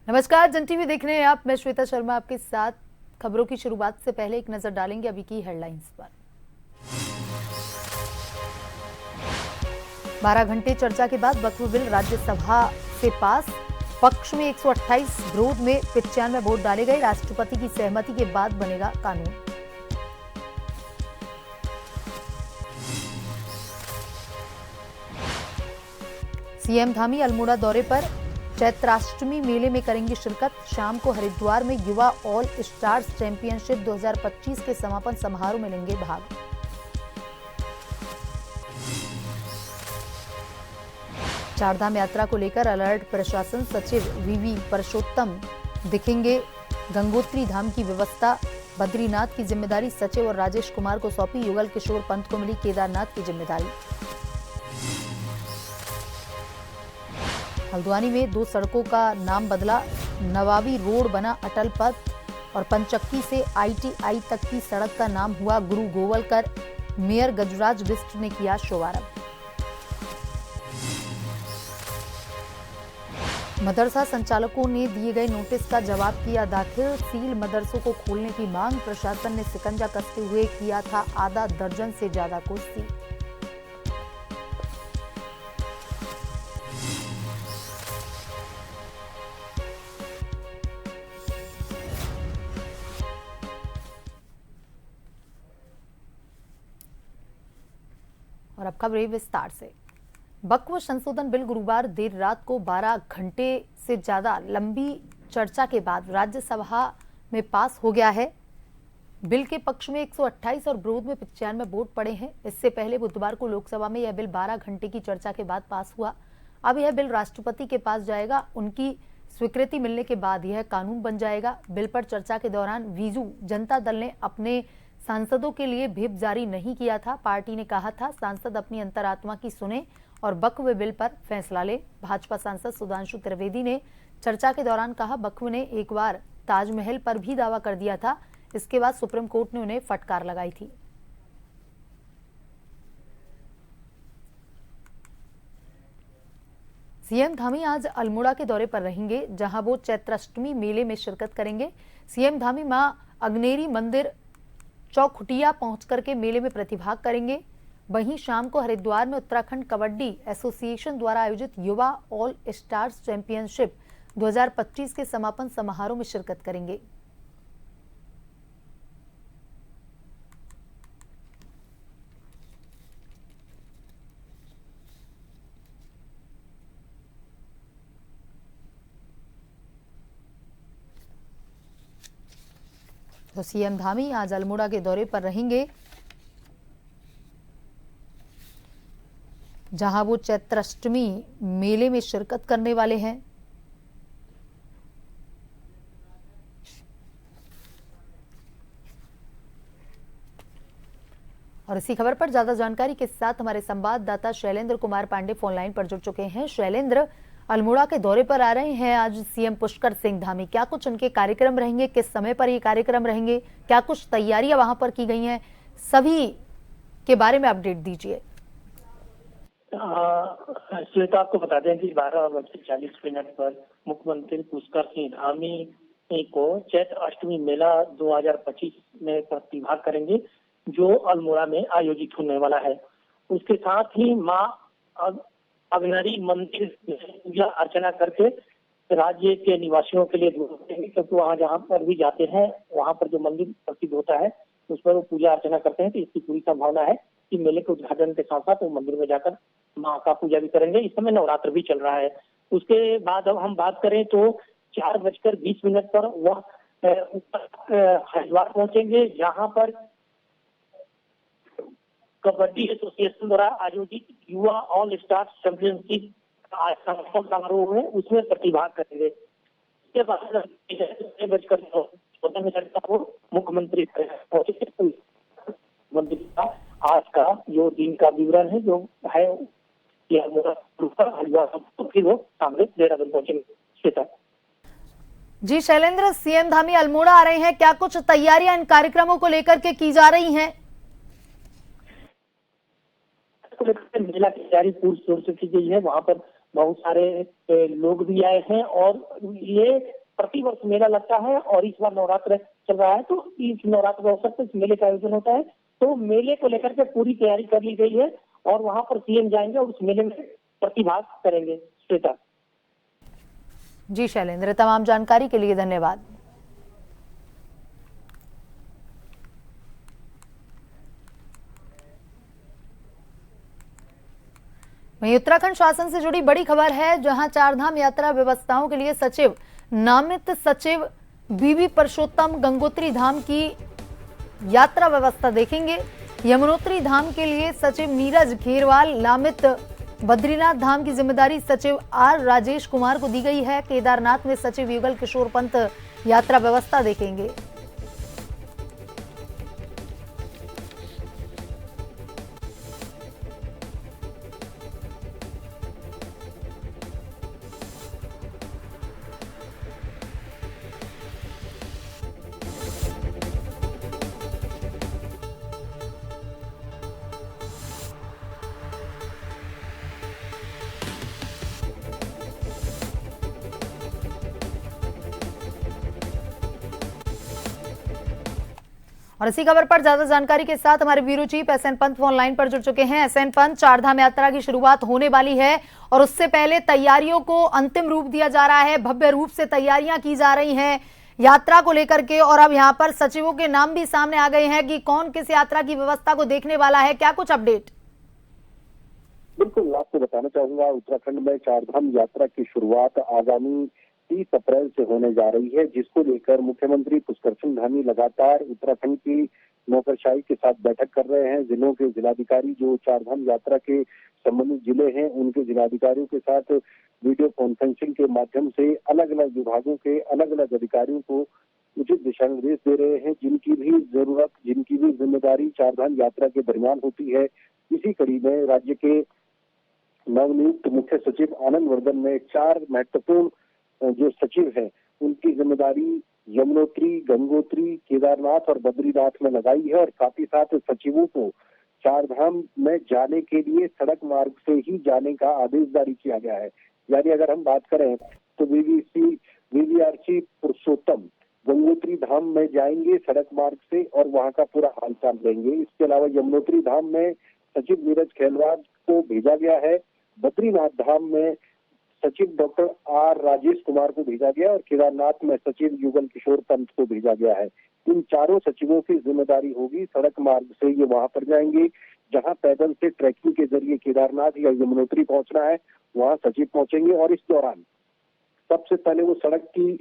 नमस्कार, जन टीवी देख रहे हैं आप। मैं श्वेता शर्मा आपके साथ। खबरों की शुरुआत से पहले एक नजर डालेंगे अभी की हेडलाइंस पर। 12 घंटे चर्चा के बाद वक्फ बिल राज्यसभा से पास। पक्ष में 128, विरोध में 95 वोट डाले गए। राष्ट्रपति की सहमति के बाद बनेगा कानून। सीएम धामी अल्मोड़ा दौरे पर। चैत्राष्टमी मेले में करेंगे शिरकत। शाम को हरिद्वार में युवा ऑल स्टार्स चैंपियनशिप 2025 के समापन समारोह में लेंगे भाग। चारधाम यात्रा को लेकर अलर्ट प्रशासन। सचिव वीवी परषोत्तम दिखेंगे। गंगोत्री धाम की व्यवस्था, बद्रीनाथ की जिम्मेदारी सचिव और राजेश कुमार को सौंपी। युगल किशोर पंत को मिली केदारनाथ की जिम्मेदारी। हल्द्वानी में 2 सड़कों का नाम बदला। नवाबी रोड बना अटल पथ और पंचक्की से आईटीआई तक की सड़क का नाम हुआ गुरु गोवलकर। मेयर गजराज बिष्ट ने किया शुभारंभ। मदरसा संचालकों ने दिए गए नोटिस का जवाब किया दाखिल। सील मदरसों को खोलने की मांग। प्रशासन ने शिकंजा कसते हुए किया था आधा दर्जन से ज्यादा को सील। और अब खबरें विस्तार से। वक्फ संशोधन बिल गुरुवार देर रात को 12 घंटे से ज्यादा लंबी चर्चा के बाद राज्यसभा में पास हो गया है। बिल के पक्ष में 128 और विरोध में 95 वोट पड़े हैं। इससे पहले बुधवार को लोकसभा में यह बिल 12 घंटे की चर्चा के बाद पास हुआ। अब यह बिल राष्ट्रपति के पास जाएगा। उनकी स्वीकृति मिलने के बाद यह कानून बन जाएगा। बिल पर चर्चा के दौरान बीजू जनता दल ने अपने सांसदों के लिए व्हिप जारी नहीं किया था। पार्टी ने कहा था सांसद अपनी अंतरात्मा की सुने और वक्फ बिल पर फैसला ले। भाजपा सांसद सुधांशु त्रिवेदी ने चर्चा के दौरान कहा वक्फ ने एक बार ताजमहल पर भी दावा कर दिया था। इसके बाद सुप्रीम कोर्ट ने उन्हें फटकार लगाई थी। सीएम धामी आज अल्मोड़ा के दौरे पर रहेंगे, जहां वो चैत्राष्टमी मेले में शिरकत करेंगे। सीएम धामी मां अग्नेरी मंदिर चौखुटिया पहुंच करके मेले में प्रतिभाग करेंगे। वहीं शाम को हरिद्वार में उत्तराखंड कबड्डी एसोसिएशन द्वारा आयोजित युवा ऑल स्टार्स चैंपियनशिप 2025 के समापन समारोह में शिरकत करेंगे। तो सीएम धामी आज अल्मोड़ा के दौरे पर रहेंगे, जहां वो चैत्राष्टमी मेले में शिरकत करने वाले हैं। और इसी खबर पर ज्यादा जानकारी के साथ हमारे संवाददाता शैलेंद्र कुमार पांडे फोन लाइन पर जुड़ चुके हैं। शैलेंद्र, अल्मोड़ा के दौरे पर आ रहे हैं आज सीएम पुष्कर सिंह धामी, क्या कुछ उनके कार्यक्रम रहेंगे, किस समय पर ये कार्यक्रम रहेंगे, क्या कुछ तैयारियां वहां पर की गई हैं, सभी के बारे में अपडेट दीजिए। श्वेता, आपको बता दें कि 12:40 पर मुख्यमंत्री पुष्कर सिंह धामी को चैत्र अष्टमी मेला 2025 में प्रतिभाग करेंगे, जो अल्मोड़ा में आयोजित होने वाला है। उसके साथ ही मां अग्नेरी मंदिर में पूजा अर्चना करके राज्य के निवासियों के लिए दुआ करेंगे, क्योंकि वहाँ जहाँ पर भी जाते हैं वहाँ पर जो मंदिर प्रसिद्ध होता है उस पर वो पूजा अर्चना करते हैं। तो इसकी पूरी संभावना है कि मेले के उद्घाटन के साथ साथ वो मंदिर में जाकर माँ का पूजा भी करेंगे। इस समय नवरात्र भी चल रहा है। उसके बाद अब हम बात करें तो 4:20 पर वह हरिद्वार पहुंचेंगे, जहाँ पर कबड्डी एसोसिएशन द्वारा आयोजित युवा ऑल स्टार्स चैंपियनशिप समारोह है, उसमें प्रतिभाग करेंगे। इसके बाद 6:40 14 में चर्चा हो, मुख्यमंत्री पहुंचे। मंत्री का आज का जो दिन का विवरण है जो है हरिद्वार, तो फिर वो सामने देहरादून पहुंचेंगे। श्वेता जी शैलेंद्र, सीएम धामी अल्मोड़ा आ रहे हैं, क्या कुछ तैयारियां इन कार्यक्रमों को लेकर के की जा रही हैं? मेला की तैयारी पूरी जोर से की गई है। वहां पर बहुत सारे लोग भी आए हैं और ये प्रतिवर्ष मेला लगता है और इस बार नवरात्र चल रहा है, तो इस नवरात्र के अवसर पर इस मेले का आयोजन होता है। तो मेले को लेकर के पूरी तैयारी कर ली गई है और वहां पर सीएम जाएंगे और उस मेले में प्रतिभाग करेंगे। श्वेता जी शैलेंद्र, तमाम जानकारी के लिए धन्यवाद। वहीं उत्तराखंड शासन से जुड़ी बड़ी खबर है, जहां चारधाम यात्रा व्यवस्थाओं के लिए सचिव नामित सचिव बीवी परषोत्तम गंगोत्री धाम की यात्रा व्यवस्था देखेंगे। यमुनोत्री धाम के लिए सचिव नीरज खेरवाल, नामित बद्रीनाथ धाम की जिम्मेदारी सचिव आर राजेश कुमार को दी गई है। केदारनाथ में सचिव युगल किशोर पंत यात्रा व्यवस्था देखेंगे। और इसी खबर पर ज्यादा जानकारी के साथ हमारे bureau chief SN Pant phone line पर जुड़ चुके हैं। एसएन पंत, चारधाम यात्रा की शुरुआत होने वाली है और उससे पहले तैयारियों को अंतिम रूप दिया जा रहा है, भव्य रूप से तैयारियां की जा रही हैं यात्रा को लेकर के, और अब यहां पर सचिवों के नाम भी सामने आ गए हैं कि कौन किस यात्रा की व्यवस्था को देखने वाला है, क्या कुछ अपडेट? बिल्कुल, आपको बताना चाहूंगा, उत्तराखंड में चारधाम यात्रा की शुरुआत आगामी 30 अप्रैल से होने जा रही है, जिसको लेकर मुख्यमंत्री पुष्कर सिंह धामी लगातार उत्तराखंड की नौकरशाही के साथ बैठक कर रहे हैं। जिलों के जिलाधिकारी जो चारधाम यात्रा के संबंधित जिले हैं, उनके जिलाधिकारियों के साथ वीडियो कॉन्फ्रेंसिंग के माध्यम से अलग अलग विभागों के अलग अलग अधिकारियों को उचित दिशा निर्देश दे रहे हैं, जिनकी भी जरूरत, जिनकी भी जिम्मेदारी चारधाम यात्रा के दरमियान होती है। इसी कड़ी में राज्य के नवनियुक्त मुख्य सचिव आनंद वर्धन ने 4 महत्वपूर्ण जो सचिव हैं उनकी जिम्मेदारी यमुनोत्री, गंगोत्री, केदारनाथ और बद्रीनाथ में लगाई है और साथ ही साथ सचिवों को चारधाम में जाने के लिए सड़क मार्ग से ही जाने का आदेश जारी किया गया है। यानी अगर हम बात करें तो वीवीआरसी पुरुषोत्तम गंगोत्री धाम में जाएंगे सड़क मार्ग से और वहां का पूरा हालचाल लेंगे। इसके अलावा यमुनोत्री धाम में सचिव नीरज खेलवाल को भेजा गया है, बद्रीनाथ धाम में सचिव डॉक्टर आर राजेश कुमार को भेजा गया और केदारनाथ में सचिव युगल किशोर पंत को भेजा गया है। इन चारों सचिवों की जिम्मेदारी होगी, सड़क मार्ग से ये वहां पर जाएंगे, जहां पैदल से ट्रैकिंग के जरिए केदारनाथ या यमुनोत्री पहुंचना है वहां सचिव पहुंचेंगे और इस दौरान सबसे पहले वो सड़क की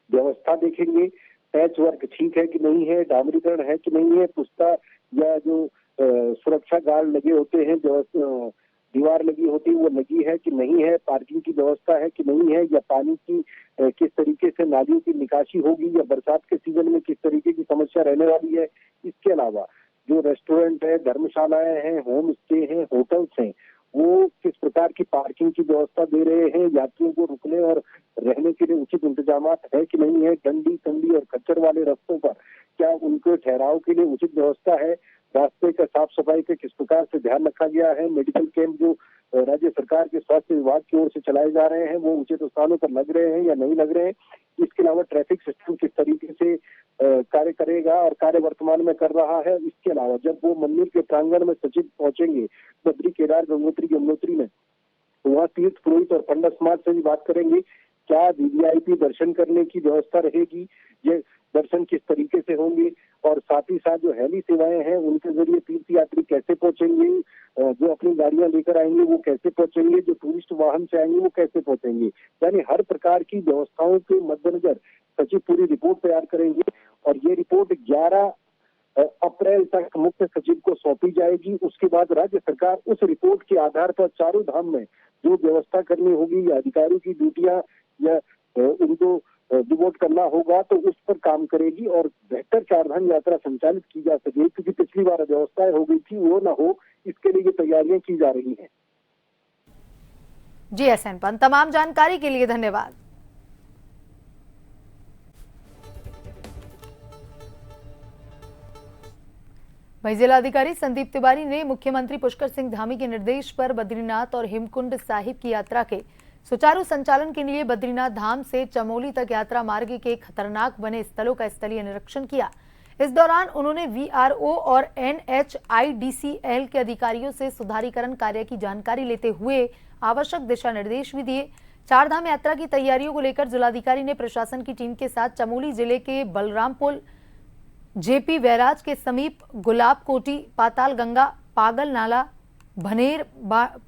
व्यवस्था देखेंगे, पैच वर्क ठीक है कि नहीं है, डामरीकरण है कि नहीं है, पुस्ता या जो सुरक्षा गार्ड लगे होते हैं, जो दीवार लगी होती है वो लगी है कि नहीं है, पार्किंग की व्यवस्था है कि नहीं है, या पानी की किस तरीके से नालियों की निकासी होगी, या बरसात के सीजन में किस तरीके की समस्या रहने वाली है। इसके अलावा जो रेस्टोरेंट है, धर्मशालाएं हैं, होम स्टे हैं, होटल्स हैं, वो किस प्रकार की पार्किंग की व्यवस्था दे रहे हैं, यात्रियों को रुकने और रहने के लिए उचित इंतजाम है कि नहीं है, डंडी कंडी और खच्चर वाले रास्तों पर क्या उनके ठहराव के लिए उचित व्यवस्था है, रास्ते का साफ सफाई का किस प्रकार से ध्यान रखा गया है, मेडिकल कैंप जो राज्य सरकार के स्वास्थ्य विभाग की ओर से चलाए जा रहे हैं वो उचित स्थानों पर लग रहे हैं या नहीं लग रहे हैं। इसके अलावा ट्रैफिक सिस्टम किस तरीके से कार्य करेगा और कार्य वर्तमान में कर रहा है। इसके अलावा जब वो मंदिर के प्रांगण में सचिव पहुंचेंगे बद्री, केदार, गंगोत्री, यमुनोत्री में, तो वहाँ तीर्थ पुरोहित और पंडित समाज से भी बात करेंगे, क्या वीवीआईपी दर्शन करने की व्यवस्था रहेगी, ये दर्शन किस तरीके से होंगे, और साथ ही साथ जो हेली सेवाएं हैं उनके जरिए तीर्थ यात्री कैसे पहुंचेंगे, जो अपनी गाड़ियां लेकर आएंगे वो कैसे पहुंचेंगे, जो टूरिस्ट वाहन से आएंगे वो कैसे पहुंचेंगे। यानी हर प्रकार की व्यवस्थाओं के मद्देनजर सचिव पूरी रिपोर्ट तैयार करेंगे और ये रिपोर्ट 11 अप्रैल तक मुख्य सचिव को सौंपी जाएगी। उसके बाद राज्य सरकार उस रिपोर्ट के आधार पर चारों धाम में जो व्यवस्था करनी होगी या अधिकारियों की ड्यूटियां या उनको डिवोट करना होगा तो उस पर काम करेगी और बेहतर चारधाम यात्रा संचालित की जा सके, क्योंकि पिछली बार व्यवस्थाएं हो गई थी वो ना हो, इसके लिए ये तैयारियां की जा रही हैं। जी एसएन पंत, तमाम जानकारी के लिए धन्यवाद। वहीं जिलाधिकारी संदीप तिवारी ने मुख्यमंत्री पुष्कर सिंह धामी के निर्देश पर बद्रीनाथ और हेमकुंड साहिब की यात्रा के सुचारू संचालन के लिए बद्रीनाथ धाम से चमोली तक यात्रा मार्ग के खतरनाक बने स्थलों का स्थलीय निरीक्षण किया। इस दौरान उन्होंने वीआरओ और एनएचआईडीसीएल के अधिकारियों से सुधारीकरण कार्य की जानकारी लेते हुए आवश्यक दिशा निर्देश भी दिए। चारधाम यात्रा की तैयारियों को लेकर जिलाधिकारी ने प्रशासन की टीम के साथ चमोली जिले के बलरामपुर जेपी बैराज के समीप गुलाब कोटी, पाताल गंगा, पागल नाला, भनेर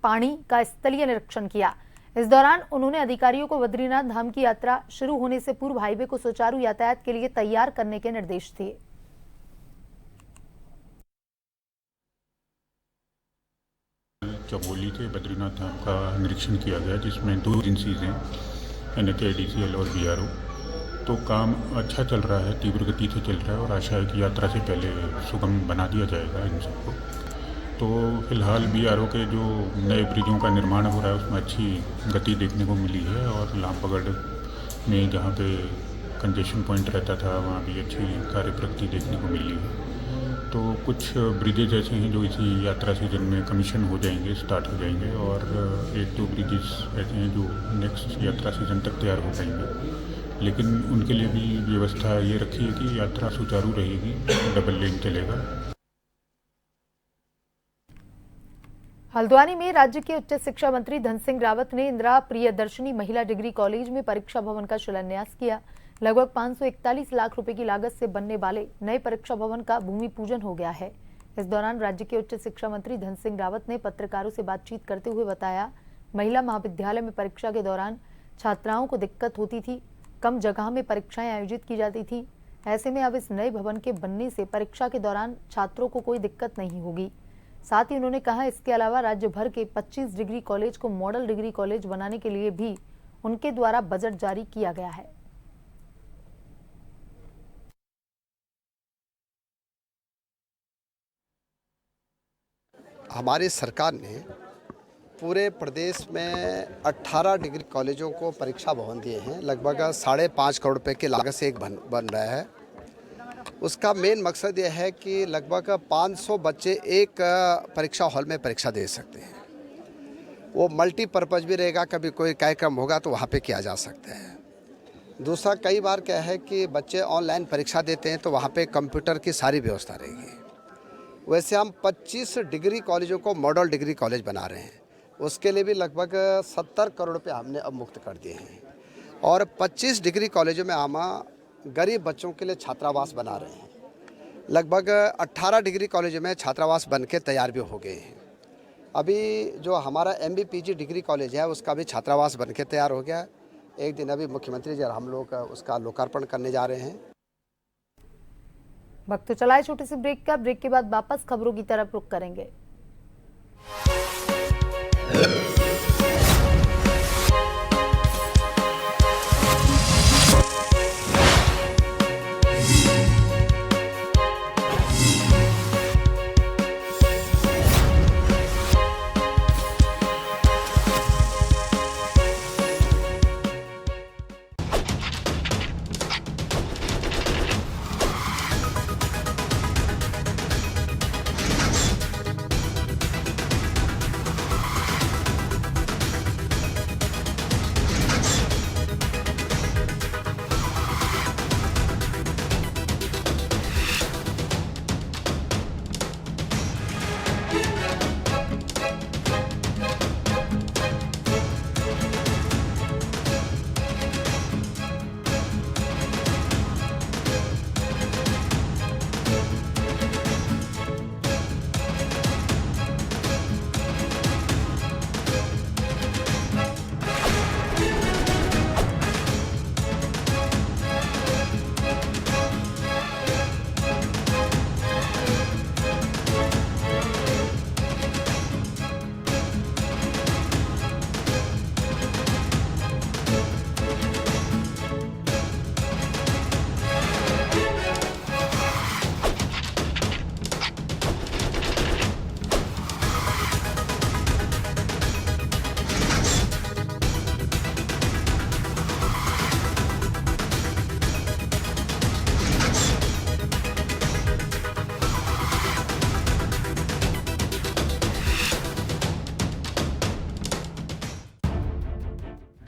पानी का स्थलीय निरीक्षण किया। इस दौरान उन्होंने अधिकारियों को बद्रीनाथ धाम की यात्रा शुरू होने से पूर्व हाईवे को सुचारू यातायात के लिए तैयार करने के निर्देश दिए। चमोली के बद्रीनाथ धाम का निरीक्षण किया गया, जिसमें 2 एजेंसीज हैं, एनएचआईडीसीएल और वीआरओ। तो काम अच्छा चल रहा है, तीव्र गति से चल रहा है और आशा है कि यात्रा से पहले सुगम बना दिया जाएगा इन सबको। तो फिलहाल बीआरओ के जो नए ब्रिजों का निर्माण हो रहा है उसमें अच्छी गति देखने को मिली है और लामबगड़ में जहाँ पे कंजेशन पॉइंट रहता था वहाँ भी अच्छी कार्य प्रगति देखने को मिली है। तो कुछ ब्रिजेज ऐसे हैं जो इसी यात्रा सीजन में कमीशन हो जाएंगे, स्टार्ट हो जाएंगे और 1-2 ब्रिजेस ऐसे हैं जो नेक्स्ट यात्रा सीजन तक तैयार हो जाएंगे। लेकिन उनके लिए भी व्यवस्था ये रखी है कि यात्रा सुचारू रहेगी, डबल लेन चलेगा। हल्द्वानी में राज्य के उच्च शिक्षा मंत्री धन सिंह रावत ने इंदिरा प्रियदर्शनी महिला डिग्री कॉलेज में परीक्षा भवन का शिलान्यास किया। लगभग 541 लाख रुपए की लागत से बनने वाले नए परीक्षा भवन का भूमि पूजन हो गया है। इस दौरान राज्य के उच्च शिक्षा मंत्री धन सिंह रावत ने पत्रकारों से बातचीत करते हुए बताया, महिला महाविद्यालय में परीक्षा के दौरान छात्राओं को दिक्कत होती थी, कम जगह में परीक्षाएं आयोजित की जाती थी। ऐसे में अब इस नए भवन के बनने से परीक्षा के दौरान छात्रों को कोई दिक्कत नहीं होगी। साथ ही उन्होंने कहा, इसके अलावा राज्य भर के 25 डिग्री कॉलेज को मॉडल डिग्री कॉलेज बनाने के लिए भी उनके द्वारा बजट जारी किया गया है। हमारी सरकार ने पूरे प्रदेश में 18 डिग्री कॉलेजों को परीक्षा भवन दिए हैं। लगभग 5.5 करोड़ रुपए की लागत से एक बन रहा है। उसका मेन मकसद यह है कि लगभग 500 बच्चे एक परीक्षा हॉल में परीक्षा दे सकते हैं। वो मल्टीपर्पज़ भी रहेगा, कभी कोई कार्यक्रम होगा तो वहाँ पे किया जा सकता है। दूसरा, कई बार क्या है कि बच्चे ऑनलाइन परीक्षा देते हैं तो वहाँ पे कंप्यूटर की सारी व्यवस्था रहेगी। वैसे हम 25 डिग्री कॉलेजों को मॉडल डिग्री कॉलेज बना रहे हैं, उसके लिए भी लगभग 70 करोड़ रुपये हमने अब मुक्त कर दिए हैं। और 25 डिग्री कॉलेजों में हम गरीब बच्चों के लिए छात्रावास बना रहे हैं। लगभग 18 डिग्री कॉलेजों में छात्रावास बन के तैयार भी हो गए हैं। अभी जो हमारा MBPG डिग्री कॉलेज है उसका भी छात्रावास बन के तैयार हो गया। एक दिन अभी मुख्यमंत्री जी और हम लोग उसका लोकार्पण करने जा रहे हैं। वक्त तो चला है छोटे से ब्रेक का। ब्रेक के बाद वापस खबरों की तरफ रुख करेंगे।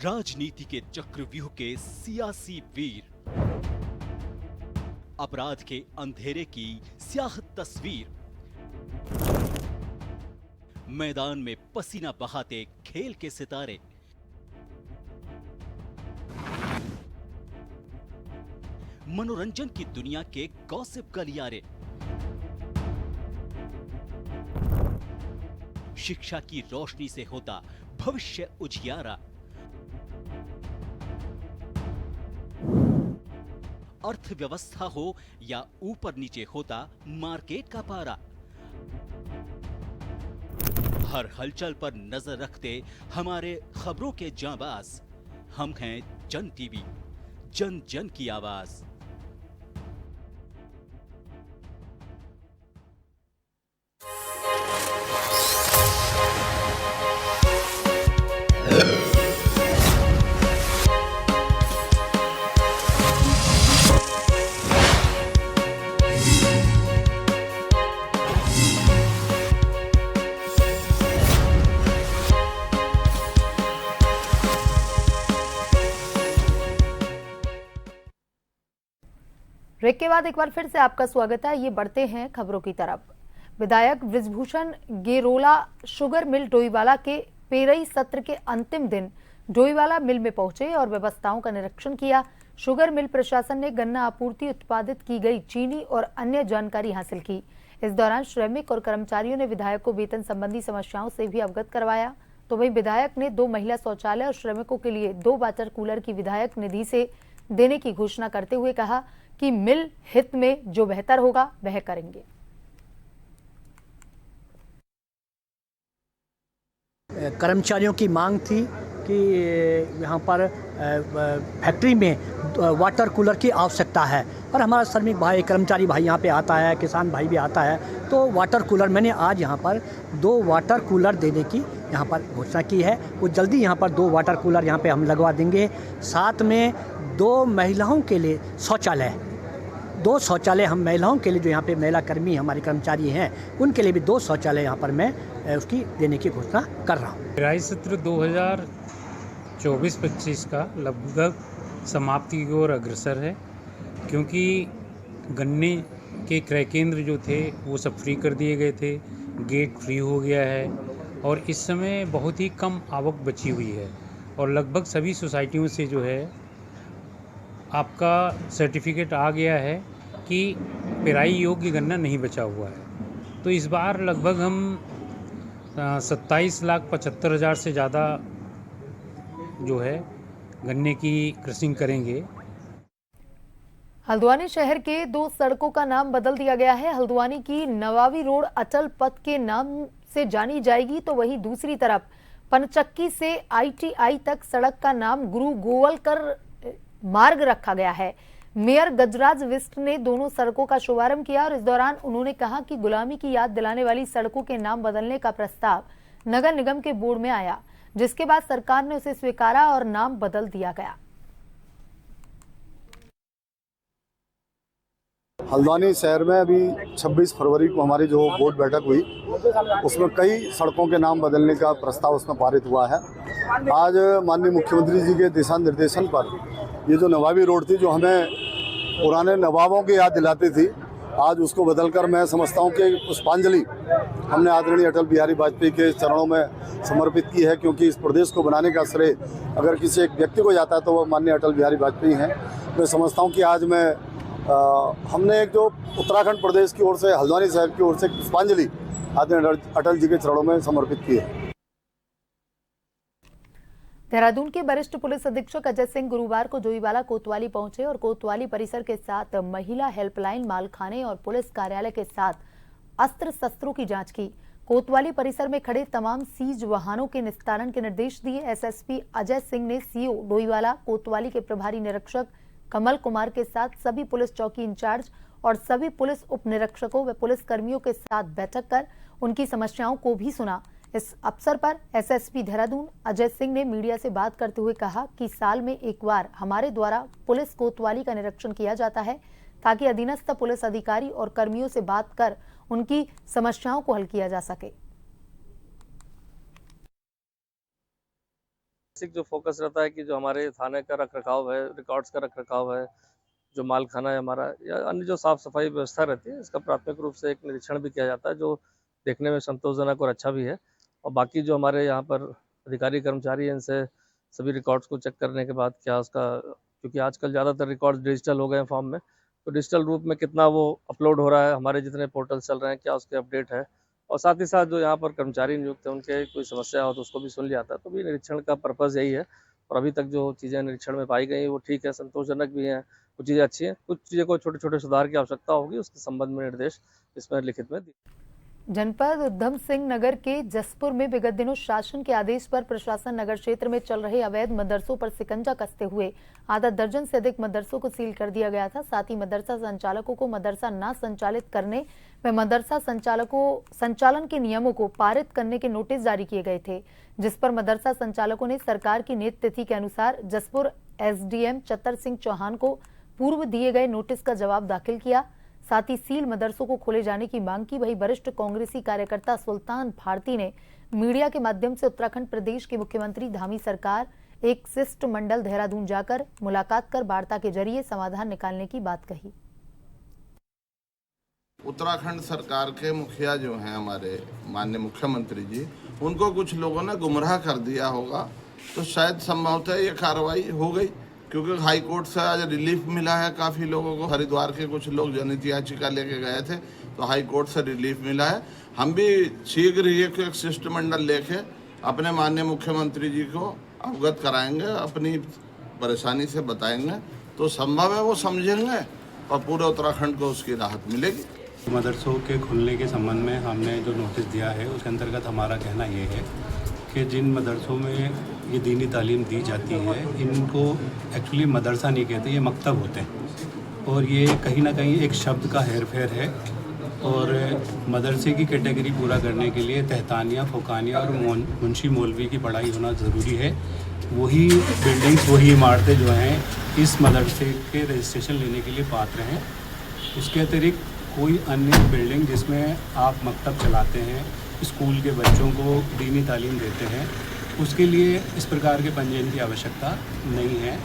राजनीति के चक्रव्यूह के सियासी वीर, अपराध के अंधेरे की स्याह तस्वीर, मैदान में पसीना बहाते खेल के सितारे, मनोरंजन की दुनिया के गॉसिप गलियारे, शिक्षा की रोशनी से होता भविष्य उजियारा, अर्थव्यवस्था हो या ऊपर नीचे होता मार्केट का पारा, हर हलचल पर नजर रखते हमारे खबरों के जांबाज। हम हैं जन टीवी, जन जन की आवाज। ब्रेक के बाद एक बार फिर से आपका स्वागत है। ये बढ़ते हैं खबरों की तरफ। विधायक बृजभूषण गेरोला शुगर मिल डोईवाला के पेरई सत्र के अंतिम दिन डोईवाला मिल में पहुंचे और व्यवस्थाओं का निरीक्षण किया। शुगर मिल प्रशासन ने गन्ना आपूर्ति, उत्पादित की गई चीनी और अन्य जानकारी हासिल की। इस दौरान श्रमिक और कर्मचारियों ने विधायक को वेतन संबंधी समस्याओं से भी अवगत करवाया। तो वहीं विधायक ने 2 महिला शौचालय और श्रमिकों के लिए 2 वाटर कूलर की विधायक निधि से देने की घोषणा करते हुए कहा कि मिल हित में जो बेहतर होगा वह करेंगे। कर्मचारियों की मांग थी कि यहाँ पर फैक्ट्री में वाटर कूलर की आवश्यकता है और हमारा श्रमिक भाई, कर्मचारी भाई यहाँ पे आता है, किसान भाई भी आता है, तो वाटर कूलर मैंने आज यहाँ पर 2 वाटर कूलर देने की यहाँ पर घोषणा की है। वो जल्दी यहाँ पर 2 वाटर कूलर यहाँ पे हम लगवा देंगे। साथ में 2 महिलाओं के लिए शौचालय, 2 शौचालय हम महिलाओं के लिए, जो यहाँ पे महिला कर्मी हमारे कर्मचारी हैं, उनके लिए भी 2 शौचालय यहाँ पर मैं उसकी देने की घोषणा कर रहा हूँ। पेराई सत्र 2024-25 का लगभग समाप्ति की ओर अग्रसर है, क्योंकि गन्ने के क्रय केंद्र जो थे वो सब फ्री कर दिए गए थे, गेट फ्री हो गया है और इस समय बहुत ही कम आवक बची हुई है और लगभग सभी सोसाइटियों से जो है आपका सर्टिफिकेट आ गया है कि पेराई योग्य गन्ना नहीं बचा हुआ है। तो इस बार लगभग हम 27,75,000 से ज़्यादा जो है गन्ने की क्रशिंग करेंगे। हल्द्वानी शहर के 2 सड़कों का नाम बदल दिया गया है। हल्द्वानी की नवावी रोड अटल पथ के नाम से जानी जाएगी, तो वहीं दूसरी तरफ पनचक्की से ITI तक सड़क का नाम गुरु गोवलकर मार्ग रखा गया है। मेयर गजराज बिष्ट ने दोनों सड़कों का शुभारंभ किया और इस दौरान उन्होंने कहा कि गुलामी की याद दिलाने वाली सड़कों के नाम बदलने का प्रस्ताव नगर निगम के बोर्ड में आया, जिसके बाद सरकार ने उसे स्वीकारा और नाम बदल दिया गया। हल्द्वानी शहर में अभी 26 फरवरी को हमारी जो बोर्ड बैठक हुई, उसमें कई सड़कों के नाम बदलने का प्रस्ताव उसमें पारित हुआ है। आज माननीय मुख्यमंत्री जी के दिशा निर्देशन पर ये जो नवाबी रोड थी, जो हमें पुराने नवाबों की याद दिलाती थी, आज उसको बदलकर मैं समझता हूँ कि पुष्पांजलि हमने आदरणीय अटल बिहारी वाजपेयी के चरणों में समर्पित की है, क्योंकि इस प्रदेश को बनाने का श्रेय अगर किसी एक व्यक्ति को जाता है तो वो माननीय अटल बिहारी वाजपेयी हैं। मैं समझता हूँ कि आज हमने एक जो उत्तराखंड प्रदेश की ओर से, हल्द्वानी शहर की ओर से पुष्पांजलि आदरणीय अटल जी के चरणों में समर्पित की है। देहरादून के वरिष्ठ पुलिस अधीक्षक अजय सिंह गुरुवार को डोईवाला कोतवाली पहुंचे और कोतवाली परिसर के साथ महिला हेल्पलाइन, मालखाने और पुलिस कार्यालय के साथ अस्त्र शस्त्रों की जांच की। कोतवाली परिसर में खड़े तमाम सीज वाहनों के निस्तारण के निर्देश दिए। एसएसपी अजय सिंह ने सीओ डोईवाला, कोतवाली के प्रभारी निरीक्षक कमल कुमार के साथ सभी पुलिस चौकी इंचार्ज और सभी पुलिस उप निरीक्षकों व पुलिस कर्मियों के साथ बैठक कर उनकी समस्याओं को भी सुना। इस अवसर पर एसएसपी देहरादून अजय सिंह ने मीडिया से बात करते हुए कहा कि साल में एक बार हमारे द्वारा पुलिस कोतवाली का निरीक्षण किया जाता है, ताकि अधीनस्थ पुलिस अधिकारी और कर्मियों से बात कर उनकी समस्याओं को हल किया जा सके। बेसिक जो फोकस रहता है कि जो हमारे थाने का रखरखाव है, रिकॉर्ड्स का रखरखाव है, जो माल खाना है हमारा, या अन्य जो साफ सफाई व्यवस्था रहती है, इसका प्राथमिक रूप से एक निरीक्षण भी किया जाता है जो देखने में संतोषजनक और अच्छा भी है। और बाकी जो हमारे यहाँ पर अधिकारी कर्मचारी हैं, इनसे सभी रिकॉर्ड्स को चेक करने के बाद क्या उसका, क्योंकि आजकल ज़्यादातर रिकॉर्ड्स डिजिटल हो गए हैं फॉर्म में, तो डिजिटल रूप में कितना वो अपलोड हो रहा है, हमारे जितने पोर्टल चल रहे हैं क्या उसके अपडेट है, और साथ ही साथ जो यहाँ पर कर्मचारी नियुक्त है उनके कोई समस्या हो तो उसको भी सुन लिया जाता है। तो भी निरीक्षण का पर्पज़ यही है, और अभी तक जो चीज़ें निरीक्षण में पाई गई वो ठीक है, संतोषजनक भी हैं, कुछ चीज़ें अच्छी हैं, कुछ चीज़ें को छोटे छोटे सुधार की आवश्यकता होगी, उसके संबंध में निर्देश इसमें लिखित में दिए। जनपद उधम सिंह नगर के जसपुर में विगत दिनों शासन के आदेश पर प्रशासन नगर क्षेत्र में चल रहे अवैध मदरसों पर शिकंजा कसते हुए आधा दर्जन से अधिक मदरसों को सील कर दिया गया था। साथ ही मदरसा संचालकों को मदरसा न संचालित करने व मदरसा संचालन के नियमों को पारित करने के नोटिस जारी किए गए थे, जिस पर मदरसा संचालकों ने सरकार की नियत तिथि के अनुसार जसपुर एसडीएम चतर सिंह चौहान को पूर्व दिए गए नोटिस का जवाब दाखिल किया। साथ ही सील मदरसों को खोले जाने की मांग की। वहीं वरिष्ठ कांग्रेसी कार्यकर्ता सुल्तान भारती ने मीडिया के माध्यम से उत्तराखंड प्रदेश के मुख्यमंत्री धामी सरकार एक शिष्टमंडल देहरादून जाकर मुलाकात कर वार्ता के जरिए समाधान निकालने की बात कही। उत्तराखंड सरकार के मुखिया जो हैं हमारे माननीय मुख्यमंत्री जी, उनको कुछ लोगों ने गुमराह कर दिया होगा, तो शायद संभवतः ये कार्रवाई हो गई, क्योंकि हाई कोर्ट से आज रिलीफ मिला है काफ़ी लोगों को। हरिद्वार के कुछ लोग जनहित याचिका लेके गए थे तो हाई कोर्ट से रिलीफ मिला है। हम भी शीघ्र ही एक शिष्टमंडल लेके अपने माननीय मुख्यमंत्री जी को अवगत कराएंगे, अपनी परेशानी से बताएंगे, तो संभव है वो समझेंगे और पूरे उत्तराखंड को उसकी राहत मिलेगी। मदरसों के खुलने के संबंध में हमने जो नोटिस दिया है उसके अंतर्गत हमारा कहना ये है कि जिन मदरसों में ये दीनी तालीम दी जाती है इनको एक्चुअली मदरसा नहीं कहते, ये मकतब होते हैं, और ये कहीं ना कहीं एक शब्द का हेर फेर है। और मदरसे की कैटेगरी पूरा करने के लिए तहतानिया, फ़ुकानिया और मुंशी मौलवी की पढ़ाई होना ज़रूरी है। वही बिल्डिंग्स, वही इमारतें जो हैं इस मदरसे के रजिस्ट्रेशन लेने के लिए पात्र हैं। उसके अतिरिक्त कोई अन्य बिल्डिंग जिसमें आप मकतब चलाते हैं, स्कूल के बच्चों को दीनी तालीम देते हैं, उसके लिए इस प्रकार के पंजीयन की आवश्यकता नहीं है।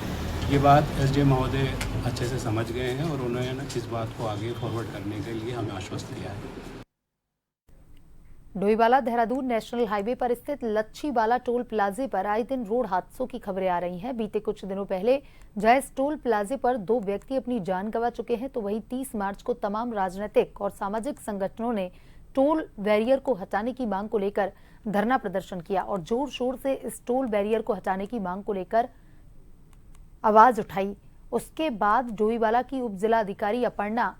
ये बात एसडीएम महोदय अच्छे से समझ गए हैं और उन्होंने इस बात को आगे फॉरवर्ड करने के लिए हमें आश्वस्त किया है। डोईवाला देहरादून नेशनल हाईवे पर स्थित लच्छीवाला टोल प्लाजे पर आए दिन रोड हादसों की खबरें आ रही हैं। बीते कुछ दिनों पहले जहां इस टोल प्लाजे पर 2 व्यक्ति अपनी जान गंवा चुके हैं, तो वहीं 30 मार्च को तमाम राजनीतिक और सामाजिक संगठनों ने टोल बैरियर को हटाने की मांग को लेकर धरना प्रदर्शन किया और जोर शोर से इस टोल बैरियर को हटाने की मांग को लेकर आवाज उठाई। उसके बाद डोईवाला की उप जिला अधिकारी अपर्णा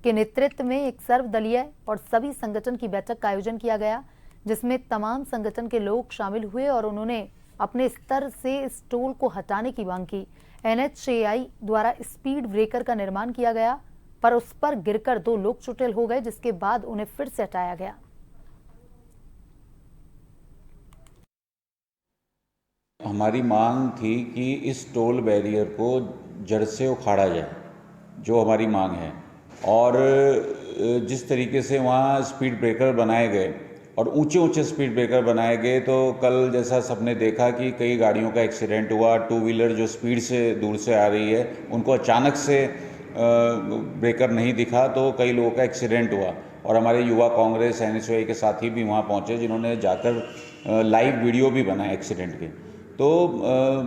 के नेतृत्व में एक सर्वदलीय और सभी संगठन की बैठक का आयोजन किया गया, जिसमें तमाम संगठन के लोग शामिल हुए और उन्होंने अपने स्तर से इस टोल को हटाने की मांग की। NHAI द्वारा स्पीड ब्रेकर का निर्माण किया गया, पर उस पर गिरकर 2 लोग चुटिल हो गए, जिसके बाद उन्हें फिर से हटाया गया। हमारी मांग थी कि इस टोल बैरियर को जड़ से उखाड़ा जाए, जो हमारी मांग है। और जिस तरीके से वहाँ स्पीड ब्रेकर बनाए गए और ऊंचे ऊंचे स्पीड ब्रेकर बनाए गए, तो कल जैसा सबने देखा कि कई गाड़ियों का एक्सीडेंट हुआ। 2 व्हीलर जो स्पीड से दूर से आ रही है उनको अचानक से ब्रेकर नहीं दिखा तो कई लोगों का एक्सीडेंट हुआ। और हमारे युवा कांग्रेस NHAI के साथी भी वहाँ पहुँचे, जिन्होंने जाकर लाइव वीडियो भी बनाए एक्सीडेंट के। तो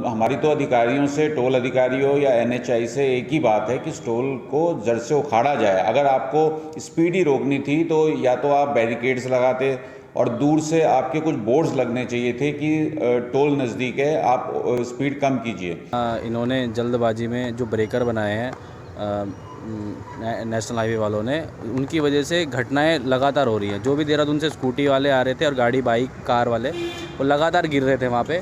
हमारी तो अधिकारियों से, टोल अधिकारियों या NHAI से एक ही बात है कि इस टोल को जड़ से उखाड़ा जाए। अगर आपको स्पीड ही रोकनी थी तो या तो आप बैरिकेड्स लगाते और दूर से आपके कुछ बोर्ड्स लगने चाहिए थे कि टोल नज़दीक है, आप स्पीड कम कीजिए। इन्होंने जल्दबाजी में जो ब्रेकर बनाए हैं नेशनल हाईवे वालों ने, उनकी वजह से घटनाएं लगातार हो रही हैं। जो भी देहरादून से स्कूटी वाले आ रहे थे और गाड़ी, बाइक, कार वाले, वो लगातार गिर रहे थे वहाँ पे।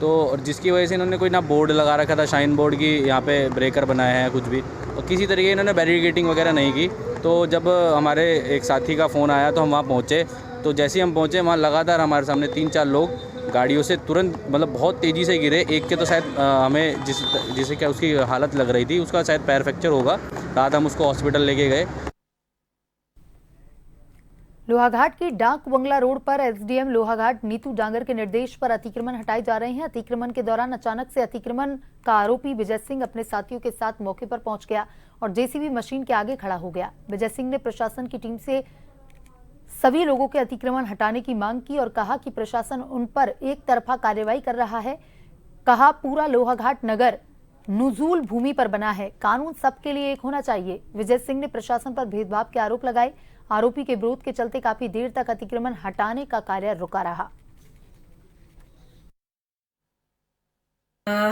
तो जिसकी वजह से इन्होंने कोई ना बोर्ड लगा रखा था शाइन बोर्ड की, यहाँ पे ब्रेकर बनाए हैं कुछ भी, और किसी तरीके इन्होंने बैरिकेडिंग वगैरह नहीं की। तो जब हमारे एक साथी का फ़ोन आया तो हम वहाँ पहुँचे, तो जैसे ही हम पहुँचे वहाँ लगातार हमारे सामने 3-4 लोग गाड़ियों से तुरंत, मतलब बहुत तेज़ी से गिरे। एक के तो शायद हमें जिसे क्या उसकी हालत लग रही थी, उसका शायद पैर फ्रैक्चर होगा, रात हम उसको हॉस्पिटल लेके गए। लोहाघाट की डाक बंगला रोड पर एसडीएम लोहाघाट नीतू डांगर के निर्देश पर अतिक्रमण हटाए जा रहे हैं। अतिक्रमण के दौरान अचानक से अतिक्रमण का आरोपी विजय सिंह अपने साथियों के साथ मौके पर पहुंच गया और जेसीबी मशीन के आगे खड़ा हो गया। विजय सिंह ने प्रशासन की टीम से सभी लोगों के अतिक्रमण हटाने की मांग की और कहा कि प्रशासन उन पर एक तरफा कार्रवाई कर रहा है। कहा, पूरा लोहाघाट नगर नुजूल भूमि पर बना है, कानून सबके लिए एक होना चाहिए। विजय सिंह ने प्रशासन पर भेदभाव के आरोप लगाए। आरोपी के विरोध के चलते काफी देर तक अतिक्रमण हटाने का कार्य रुका रहा।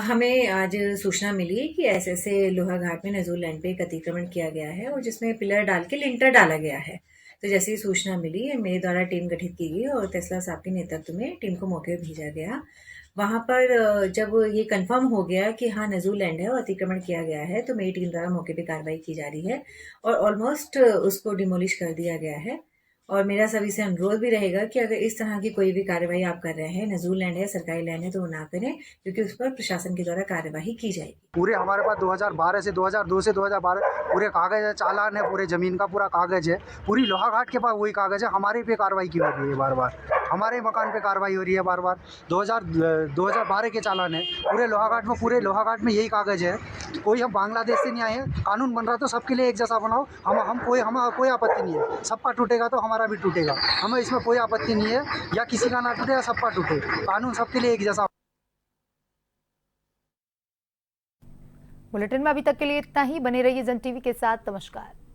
हमें आज सूचना मिली कि ऐसे लोहाघाट में नजूल लैंड पे एक अतिक्रमण किया गया है और जिसमें पिलर डाल के लिंटर डाला गया है। तो जैसे ही सूचना मिली, मेरे द्वारा टीम गठित की गई और तेस्ला साहब के नेतृत्व में टीम को मौके पर भेजा गया। वहां पर जब ये कंफर्म हो गया कि हाँ नजूल लैंड है और अतिक्रमण किया गया है, तो मेरी टीम द्वारा मौके पे कार्रवाई की जा रही है और ऑलमोस्ट उसको डिमोलिश कर दिया गया है। और मेरा सभी से अनुरोध भी रहेगा कि अगर इस तरह की कोई भी कार्रवाई आप कर रहे हैं, नजूल लैंड है, सरकारी लैंड है, तो वो ना करें, क्योंकि उस पर प्रशासन के द्वारा कार्यवाही की जाएगी। पूरे हमारे पास 2012 से 2002 से 2012 पूरे कागज है, चालान है, पूरे जमीन का पूरा कागज है, पूरी लोहाघाट के पास वही कागज है। हमारे पे कार्रवाई की हो रही है बार बार, हमारे मकान पे कार्रवाई हो रही है बार बार। 2012 के चालान है पूरे लोहाघाट में यही कागज है। कोई हम बांग्लादेश से नहीं आए हैं, कानून बन रहा तो सबके लिए एक जैसा बनाओ। हम कोई आपत्ति नहीं है, सबका टूटेगा तो हमारा भी टूटेगा, हमें इसमें कोई आपत्ति नहीं है। या किसी का ना टूटे या सबका टूटे, कानून सबके लिए एक जैसा। बुलेटिन में अभी तक के लिए इतना ही। बने रहिए जन टीवी के साथ। नमस्कार।